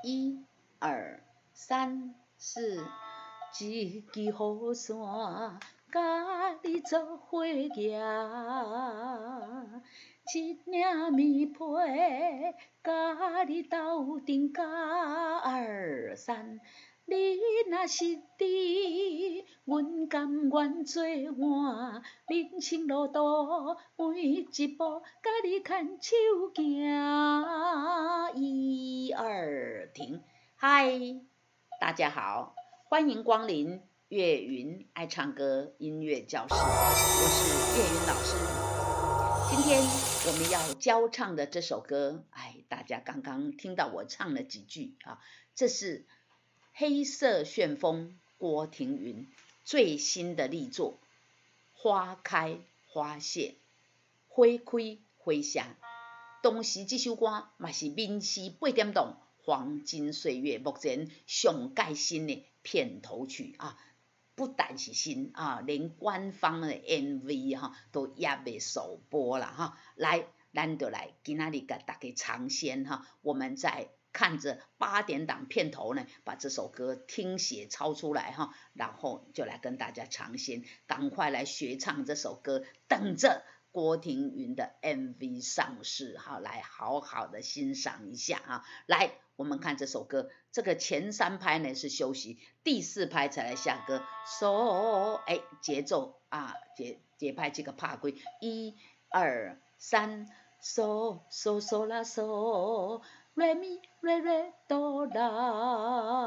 1、2、3、4，一支雨伞甲你做伙行，一领棉被甲你斗阵甲2、3。你若是伫，阮甘愿做换，人生路途每一步，甲你牵手行。1、2，停。嗨，大家好，欢迎光临岳云爱唱歌音乐教室，我是岳云老师。今天我们要教唱的这首歌，大家刚刚听到我唱了几句啊，这是黑色旋风郭庭云最新的力作《花开花谢》，花开花谢。同时这首歌也是闽诗8点档黄金岁月目前上盖新的片头曲啊，不但是新啊，连官方的 MV 都也未首播了来，咱就来今仔日给大家尝鲜我们在看着8点档片头呢，把这首歌听写抄出来然后就来跟大家尝鲜，赶快来学唱这首歌，等着郭庭云的 MV 上市来好好的欣赏一下来，我们看这首歌，这个前3拍呢是休息，第4拍才来下歌，节奏节拍这个拍几1、2、3，嗦嗦嗦啦嗦，瑞咪瑞瑞哆啦，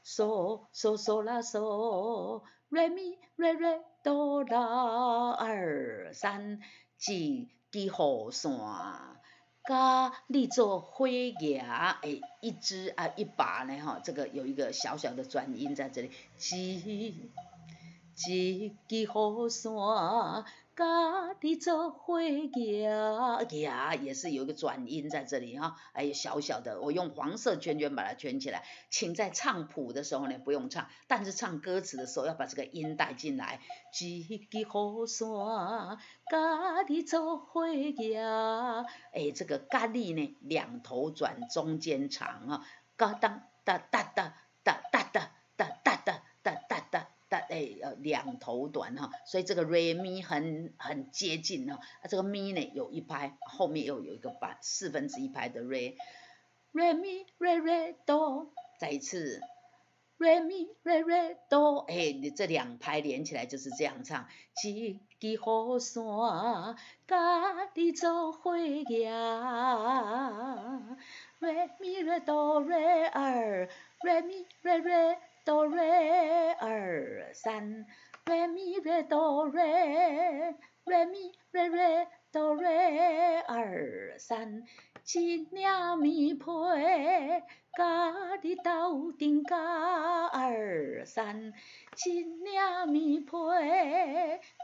嗦嗦嗦啦嗦，瑞咪瑞瑞哆啦，2、3，一支雨伞甲你做伙行，一支一把呢这个有一个小小的转音在这里，一支雨伞甲你做伙行，也是有一个转音在这里小小的，我用黄色圈圈把它圈起来，请在唱谱的时候呢不用唱，但是唱歌词的时候要把这个音带进来，一支雨伞甲你做伙行，这个甲你呢2头转中间长嘎当哒哒哒哒哒哒哒哒哒哒哒哒2头短所以这个 re mi 很接近这个 mi 呢有1拍，后面又有一个1/4拍的 re mi re re do， 再一次 re mi re re do， 你这2拍连起来就是这样唱，一支雨伞甲你做伙行，re mi re do re 2 re mi re re do re 2、3， re mi re do re mi re re do re 2、3，一领棉被甲你斗阵甲2、3，一领棉被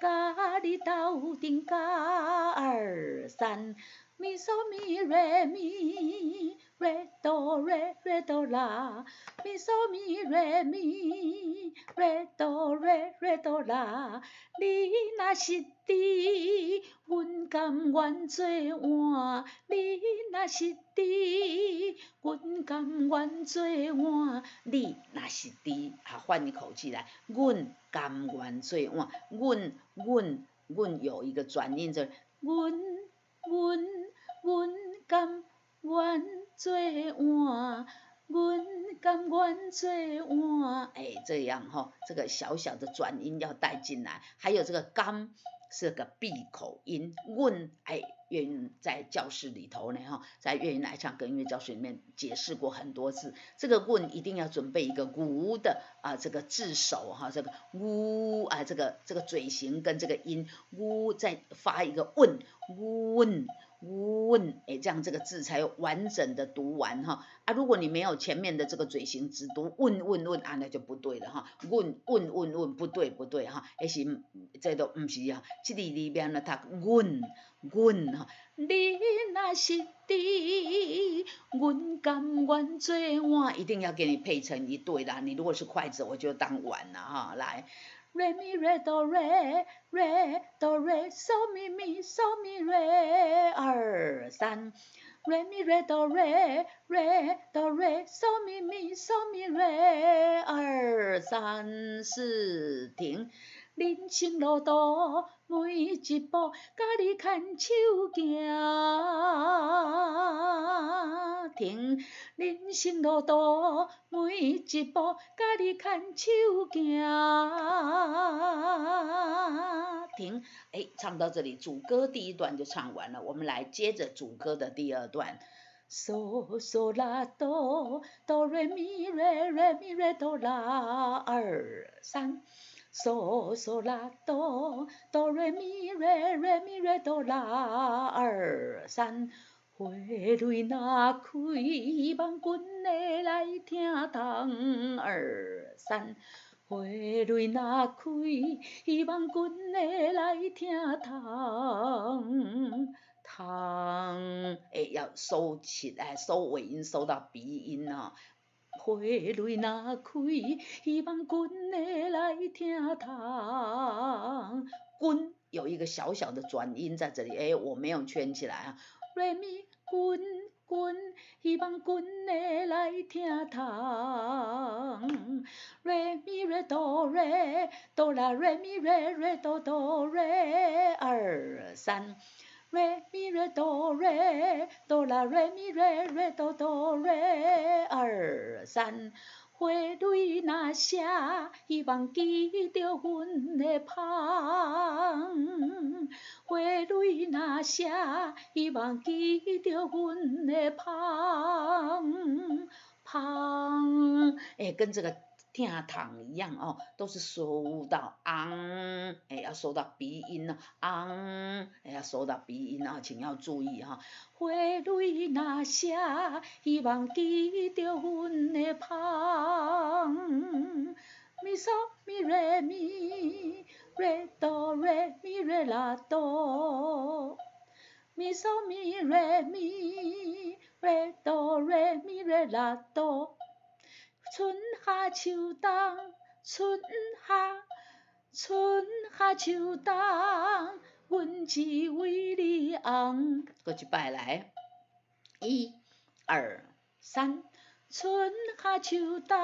甲你斗阵甲2、3，咪嗦咪瑞咪瑞哆瑞瑞哆啦，咪嗦咪瑞咪瑞哆瑞瑞哆啦，你若是伫，阮甘愿做换，你若是伫，阮甘愿做换，你若是伫，换一口气来，阮甘愿做换，阮有一个转音这，阮甘愿做换，阮甘愿做换，这样这个小小的转音要带进来，还有这个甘是个闭口音，阮岳云在教室里头呢在岳云爱唱歌音乐教室里面解释过很多次，这个阮一定要准备一个鼓的这个字首这个呜这个嘴型跟这个音呜再发一个问，这样这个字才有完整的读完如果你没有前面的这个嘴型，只读问那就不对了问不对是这都不是这里面呢读阮你若是伫，阮甘愿做碗，一定要给你配成一对啦，你如果是筷子我就当碗啦来，re mi re do re re do re so mi mi so mi re 2、3， re mi re do re re do re so mi mi so mi re 2、3、4停。人生路途每一步，甲你牵手行。停。人生路途每一步，甲你牵手行。停。唱到这里，主歌第一段就唱完了，我们来接着主歌的第2段。嗦嗦啦哆哆瑞咪瑞瑞咪瑞哆啦2、3。嗦嗦啦哆哆瑞咪瑞瑞咪瑞哆啦2、3。花蕊若开，希望阮的来听堂2、3。花蕊若开，希望阮的来听堂。要收起来，收尾音，收到鼻音啊。花蕊若开，希望阮的来听堂。阮有一个小小的转音在这里，我没有圈起来啊。瑞咪阮阮，希望阮的来听堂。瑞咪瑞哆瑞哆啦瑞咪瑞瑞哆哆瑞2、3。re mi re do re do la re mi re re do do re 2、3。花蕊若谢，希望记着阮的芳。花蕊若谢，希望记着阮的芳。芳，跟这个听堂一样哦，都是收到昂，要收到鼻音哦，昂，要收到鼻音哦，请要注意哈。花蕊若谢，希望记着阮的芳。咪嗦咪瑞咪瑞哆瑞咪瑞啦哆，咪嗦咪瑞咪瑞哆瑞咪瑞啦哆。春夏秋冬，春夏秋冬，阮只为你红。过一摆来，1、2、3。春夏秋冬，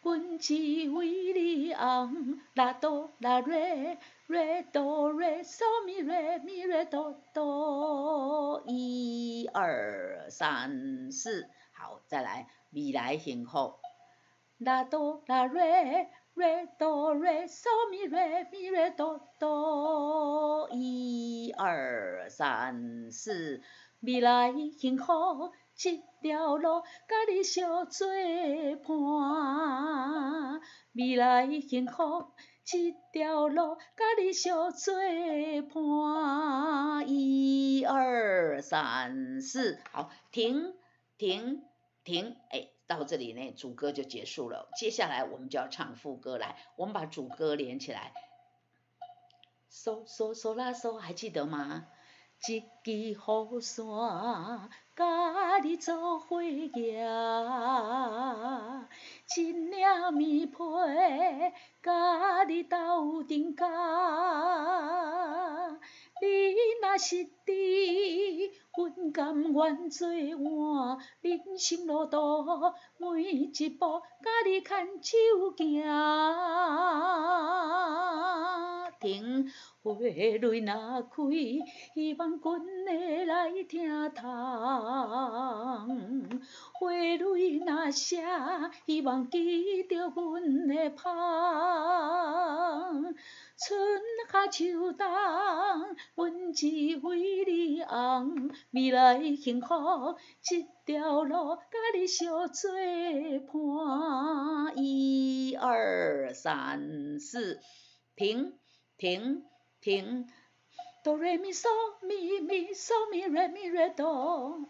阮只为你红。啦哆啦瑞瑞哆瑞嗦咪瑞咪瑞哆哆。1、2、3、4。好，再来。未来幸福，啦哆啦瑞瑞哆瑞嗦咪瑞咪瑞哆哆。1、2、3、4。未来幸福，这条路甲你相作伴。未来幸福，这条路甲你相作伴。1、2、3、4。好，停。到这里呢，主歌就结束了。接下来我们就要唱副歌来，我们把主歌连起来。嗦嗦嗦啦嗦，还记得吗？一支雨伞，甲你做伙行，一领棉被，甲你斗阵甲。你若是伫，阮甘愿做伴。人生路途每一步，甲你牵手行。停。花蕊若开，希望阮的来听堂。花蕊若谢，希望记着阮的芳。春夏秋冬，阮只为你红。未来幸福，这条路甲你相作伴。1、2、3、4。停。哆瑞咪嗦咪咪嗦咪瑞咪瑞哆。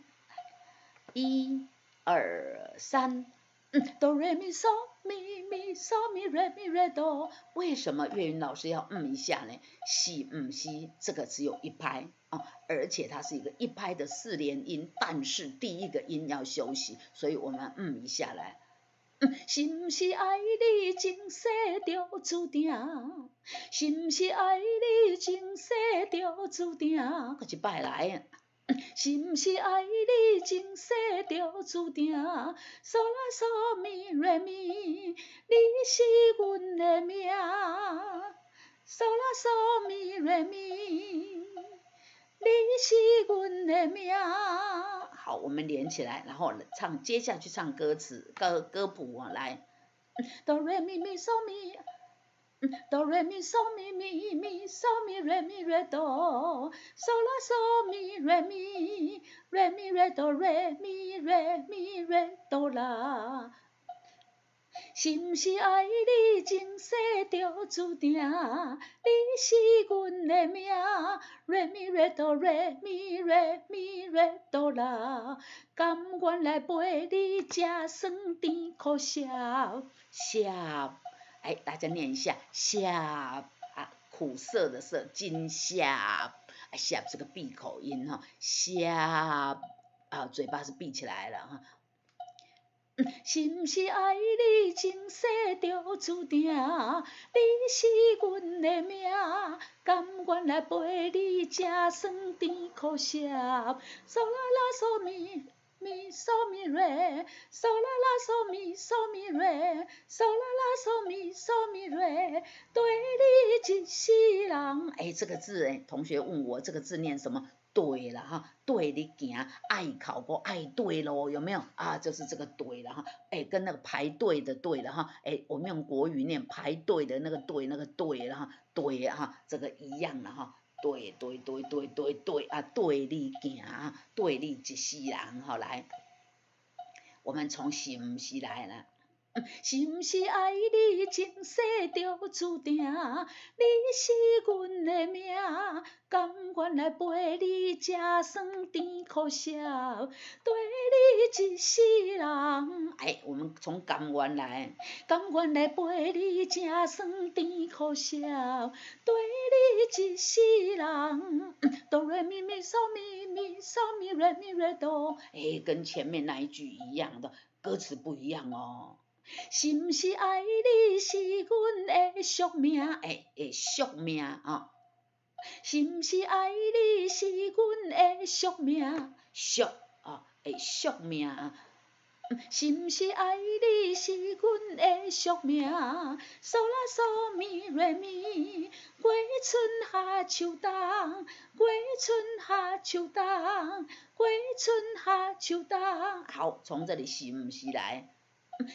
1、2、3。哆瑞咪嗦咪咪嗦咪瑞咪瑞哆。为什么岳云老师要一下呢？是这个只有一拍而且它是一个一拍的4连音，但是第一个音要休息，所以我们一下来。是毋是爱你前世就注定？是毋是爱你前世就注定？搁一摆来。是毋是爱你前世就注定？嗦啦嗦咪瑞咪，你是阮的命。嗦啦嗦咪瑞咪，你是阮的命。好，我们连起来，然后唱，接下去唱歌词歌谱啊，来，哆瑞咪咪嗦咪。哆来咪嗦咪咪咪嗦咪瑞咪瑞哆，嗦啦嗦咪瑞咪，瑞咪瑞哆瑞咪瑞咪瑞哆啦。是毋是爱你前世就注定？你是阮的命，瑞咪瑞哆瑞咪瑞咪瑞哆啦，甘愿来陪你吃酸甜苦涩涩。哎，大家念一下，涩啊，苦涩的涩，金涩，涩是个闭口音哈，涩啊，嘴巴是闭起来了哈。是毋是爱你前世就注定？你是阮的命，甘愿来陪你吃酸甜苦涩。嗦啦啦嗦咪咪嗦咪瑞，嗦啦啦嗦咪嗦咪瑞，嗦啦啦嗦咪嗦咪瑞，对你一世人。哎，这个字哎，同学问我这个字念什么？对了哈，对你行，爱考过爱对咯，有没有啊？就是这个对了哈，哎，跟那个排队的对了哈，哎，我们用国语念排队的那个对了哈，对哈，这个一样了哈，对啊，对你行，对你一世人，好来，我们从是毋是来了。是毋是爱你前世就注定？你是阮的命，甘愿来陪你吃酸甜苦涩，对你一世人。哎，我们从甘愿来，甘愿来陪你吃酸甜苦涩，对你一世人。哆来咪咪嗦咪咪嗦咪瑞咪瑞哆，哎，跟前面那一句一样的，歌词不一样哦。是毋是爱你是阮的宿命？哎，宿命啊！是毋是爱你是阮的宿命？宿啊，宿命啊！是毋是爱你是阮的宿命？嗦啦嗦咪瑞咪，过春夏秋冬，过春夏秋冬，过春夏秋冬。好，从这里是毋是来？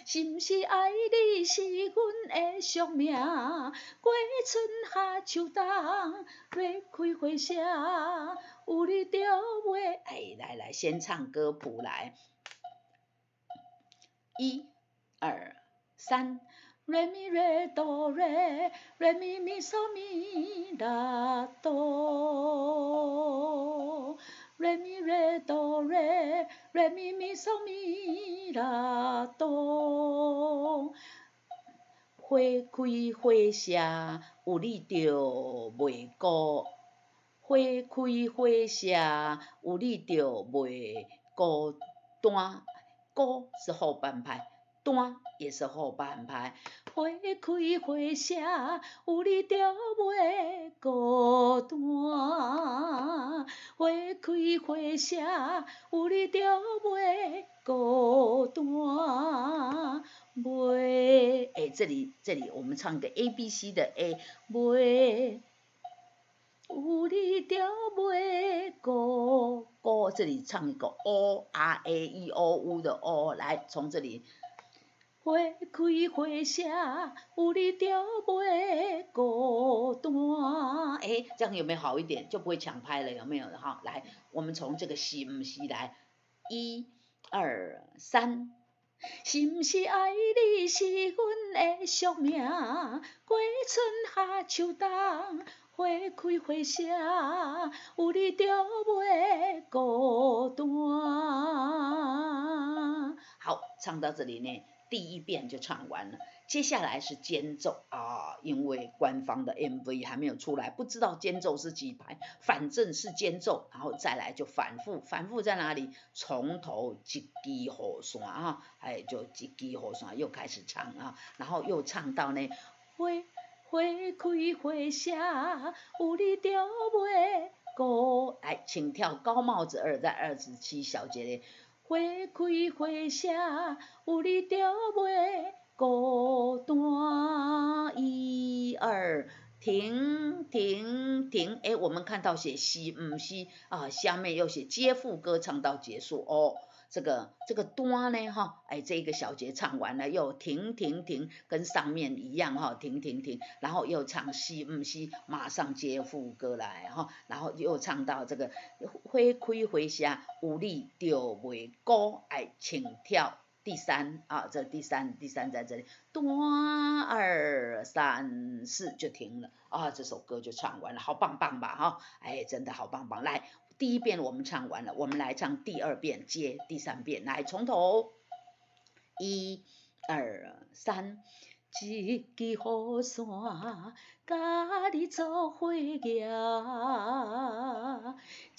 是毋是爱你是阮的宿命？过春夏秋冬，花开花谢，有你就袂。哎，来，先唱歌谱来，1、2、3。瑞咪瑞哆瑞，瑞咪咪嗦咪啦哆，瑞咪瑞哆瑞，瑞咪咪嗦咪啦哆。花开花谢，有你就袂孤。花开花谢，有你就袂孤单。孤是后半拍，单也是后半拍。花开花谢，有你就袂孤单。花开花谢，有你就袂孤单。袂，哎，这里我们唱个 A B C 的 A， 袂，有你就袂孤，这里唱一个 O R A E O U 的 O， 来从这里。花开花谢，有你就袂孤单。哎，这样有没有好一点？就不会抢拍了，有没有？好，来，我们从这个是毋是来，1、2、3。是毋是爱你是阮的宿命？过春夏秋冬，花开花谢，有你就袂孤单。好，唱到这里呢，第一遍就唱完了。接下来是间奏啊，因为官方的 MV 还没有出来，不知道间奏是几拍，反正是间奏，然后再来就反复在哪里？从头一支雨伞啊，哎，就一支雨伞又开始唱啊，然后又唱到呢，花开花谢，有你就袂高，哎，请跳高帽子2在27小节咧。花开花谢，有你就袂孤单。1、2，停停停，哎，我们看到写西，西啊，下面又写接副歌唱到结束哦。这个端呢哈，哎，这个小节唱完了，又停停停，跟上面一样哈，停停停，然后又唱西西，马上接副歌来哈，然后又唱到这个花开花谢，有你就袂孤，哎，请跳第3啊，这第三在这里，端2、3、4就停了啊，这首歌就唱完了，好棒棒吧哈，哎，真的好棒棒，来。第1遍我们唱完了，我们来唱第2遍，接第3遍，来从头，1、2、3，一支雨伞，甲你做伙行，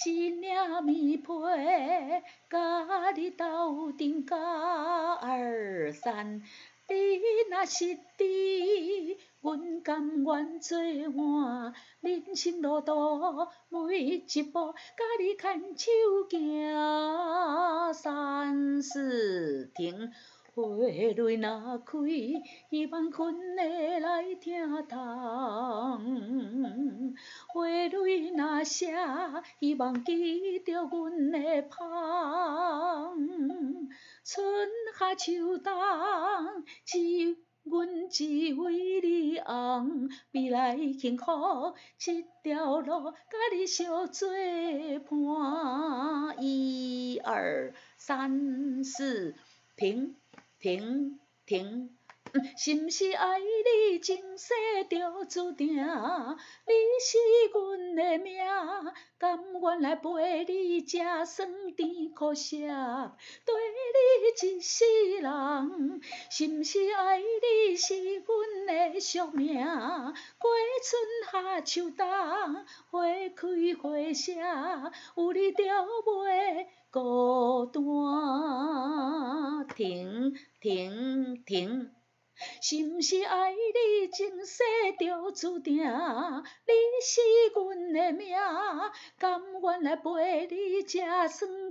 一领棉被，甲你斗阵甲2、3。你若是伫，阮甘愿做伴，人生路途每一步，甲你牵手行。3、4，停。花蕊若开，希望群的来听痛。花蕊若谢，希望记着阮的芳。春夏秋冬，阮只为你红，未来幸福这条路，甲你相作伴。1、2、3、4，停停停。是毋是爱你前世就注定？你是阮的命，甘愿来陪你吃酸甜苦涩，对你一世人。是毋是爱你是阮的宿命？过春夏秋冬，花开花谢，有你就袂孤单。停停停。是毋是爱你前世就注定？你是阮的命，甘愿来陪你吃酸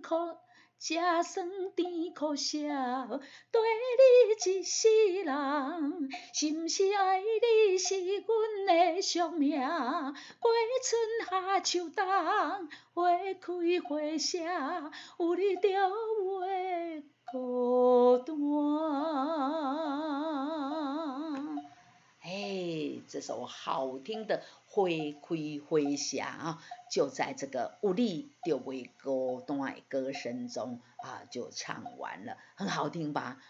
甜苦涩，对你一世人。是毋是爱你是阮的宿命？过春夏秋冬，花开花谢，有你就袂孤单。这首好听的花开花谢啊，就在这个有你就袂孤单的歌声中啊，就唱完了，很好听吧？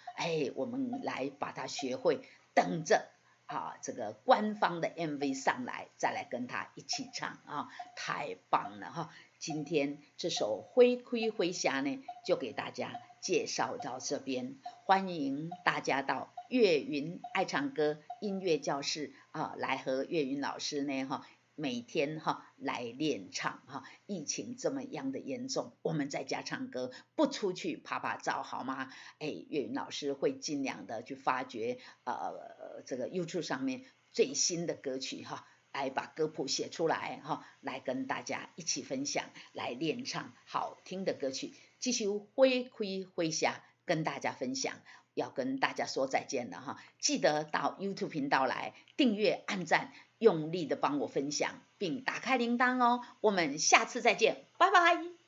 我们来把它学会，等着啊，这个官方的 MV 上来，再来跟他一起唱啊，太棒了哈！今天这首花开花谢呢，就给大家介绍到这边，欢迎大家到岳云爱唱歌音乐教室啊，来和岳云老师呢每天来练唱疫情这么样的严重，我们在家唱歌，不出去拍拍照好吗？岳云老师会尽量的去发掘这个 YouTube 上面最新的歌曲来把歌谱写出来来跟大家一起分享，来练唱好听的歌曲，继续花开花谢跟大家分享，要跟大家说再见了记得到 YouTube 频道来订阅、按赞，用力的帮我分享，并打开铃铛哦。我们下次再见，拜拜。